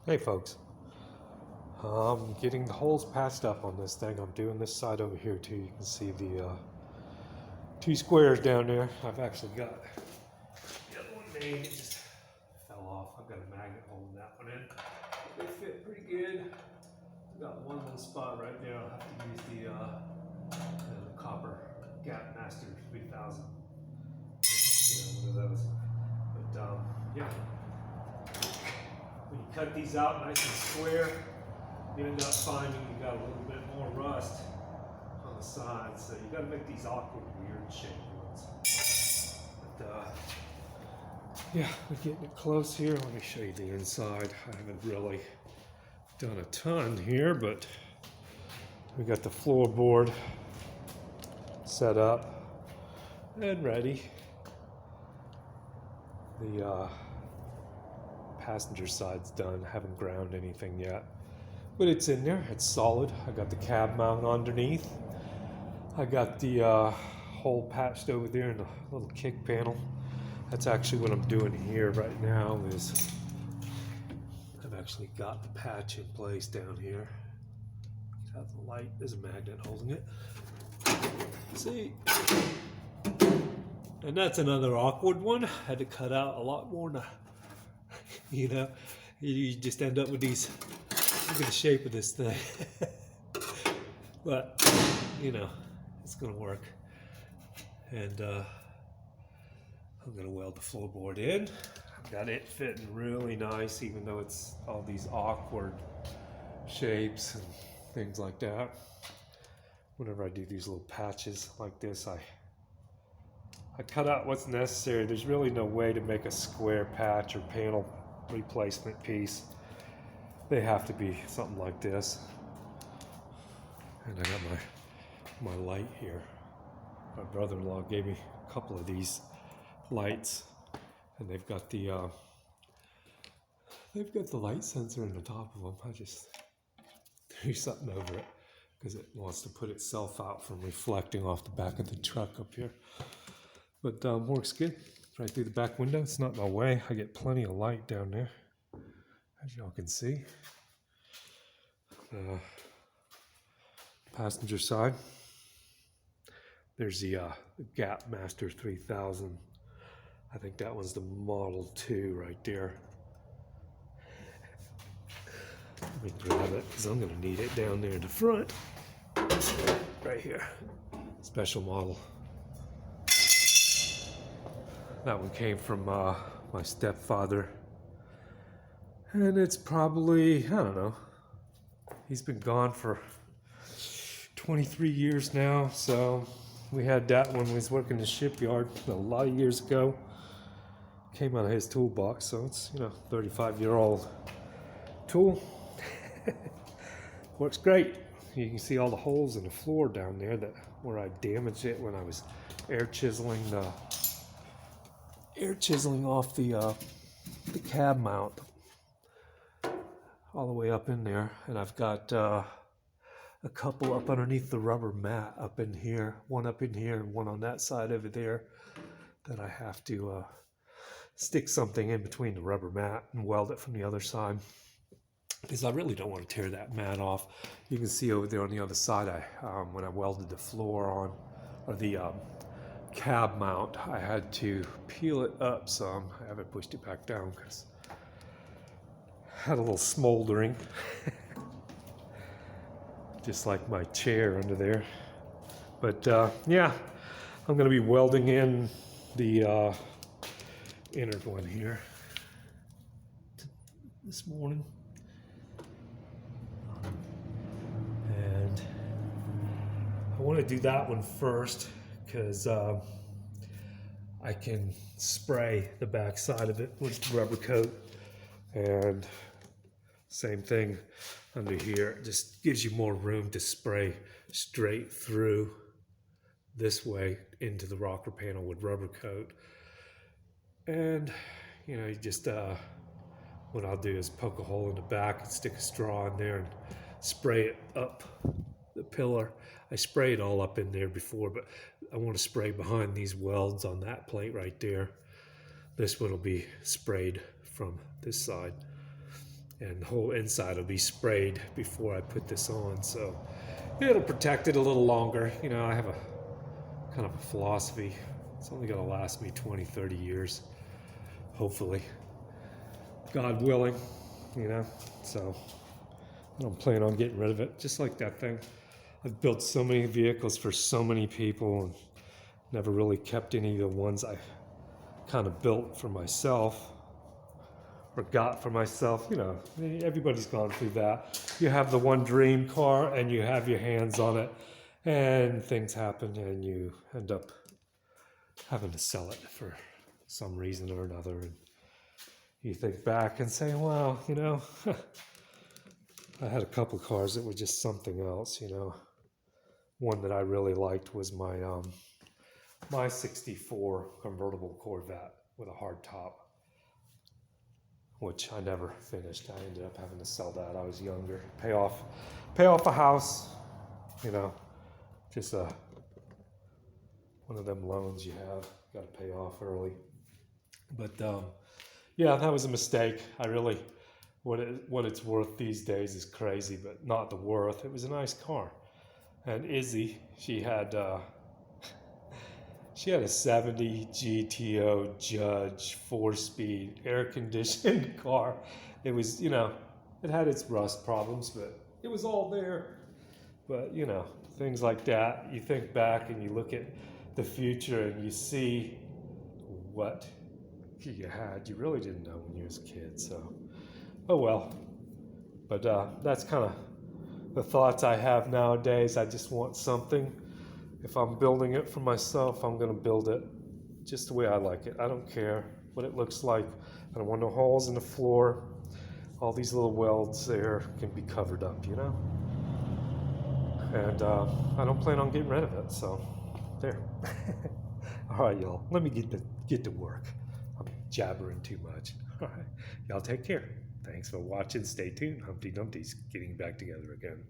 Hey folks, I'm getting the holes patched up on this thing. I'm doing this side over here too. You can see the two squares down there. I've actually got the other one made. It just fell off. I've got a magnet holding that one in. They fit pretty good. I've got one little spot right there. I'll have to use the copper Gap Master 3000. One of those. But yeah. When you cut these out nice and square, you end up finding you got a little bit more rust on the sides. So you got to make these awkward, weird shaped ones. But yeah, we're getting it close here. Let me show you the inside. I haven't really done a ton here, but we got the floorboard set up and ready. The passenger side's done. Haven't ground anything yet, but it's in there. It's solid. I got the cab mount underneath. I got the hole patched over there in the little kick panel. That's actually what I'm doing here right now. Is I've actually got the patch in place down here. Got the light. There's a magnet holding it. See, and that's another awkward one. I had to cut out a lot more than you know, you just end up with these. Look at the shape of this thing. But you know, it's gonna work. And I'm gonna weld the floorboard in. I've got it fitting really nice, even though it's all these awkward shapes and things like that. Whenever I do these little patches like this, I cut out what's necessary. There's really no way to make a square patch or panel replacement piece. They have to be something like this. And I got my light here. My brother-in-law gave me a couple of these lights, and they've got the light sensor in the top of them. I just threw something over it because it wants to put itself out from reflecting off the back of the truck up here. But works good. Right through the back window. It's not in my way. I get plenty of light down there, as y'all can see. Passenger side. There's the Gap Master 3000. I think that one's the Model 2 right there. Let me grab it because I'm going to need it down there in the front. Right here. Special model. That one came from my stepfather. And it's probably, I don't know, he's been gone for 23 years now. So we had that when we was working in the shipyard a lot of years ago. Came out of his toolbox, so it's, 35-year-old tool. Works great. You can see all the holes in the floor down there where I damaged it when I was air chiseling off the cab mount all the way up in there. And I've got a couple up underneath the rubber mat up in here, one up in here and one on that side over there, that I have to stick something in between the rubber mat and weld it from the other side, because I really don't want to tear that mat off. You can see over there on the other side, when I welded the floor on, or the cab mount, I had to peel it up some. I haven't pushed it back down because I had a little smoldering. Just like my chair under there. But yeah, I'm going to be welding in the inner one here this morning. And I want to do that one first because I can spray the back side of it with the rubber coat, and same thing under here. It just gives you more room to spray straight through this way into the rocker panel with rubber coat. And you just what I'll do is poke a hole in the back and stick a straw in there and spray it up the pillar. I sprayed all up in there before, but I want to spray behind these welds on that plate right there. This one will be sprayed from this side. and the whole inside will be sprayed before I put this on. So it'll protect it a little longer. You know, I have a kind of a philosophy. It's only going to last me 20, 30 years, hopefully. God willing, you know. So I don't plan on getting rid of it, just like that thing. I've built so many vehicles for so many people and never really kept any of the ones I kind of built for myself or got for myself. You know, everybody's gone through that. You have the one dream car and you have your hands on it and things happen and you end up having to sell it for some reason or another. And you think back and say, well, you know, I had a couple cars that were just something else, you know. One that I really liked was my 64 convertible Corvette with a hard top, which I never finished. I ended up having to sell that. I was younger. Pay off a house, you know, just one of them loans you have, got to pay off early. But yeah, that was a mistake. I really, what it's worth these days is crazy, but not the worth. It was a nice car. And Izzy, she had a 70 GTO Judge 4-speed air-conditioned car. It was, you know, it had its rust problems, but it was all there. But, you know, things like that, you think back and you look at the future and you see what you had. You really didn't know when you was a kid, so, oh well. But that's kind of the thoughts I have nowadays. I just want something. If I'm building it for myself, I'm going to build it just the way I like it. I don't care what it looks like. I don't want no holes in the floor. All these little welds there can be covered up, you know? And I don't plan on getting rid of it, so there. All right, y'all. Let me get to work. I'm jabbering too much. All right. Y'all take care. Thanks for watching. Stay tuned. Humpty Dumpty's getting back together again.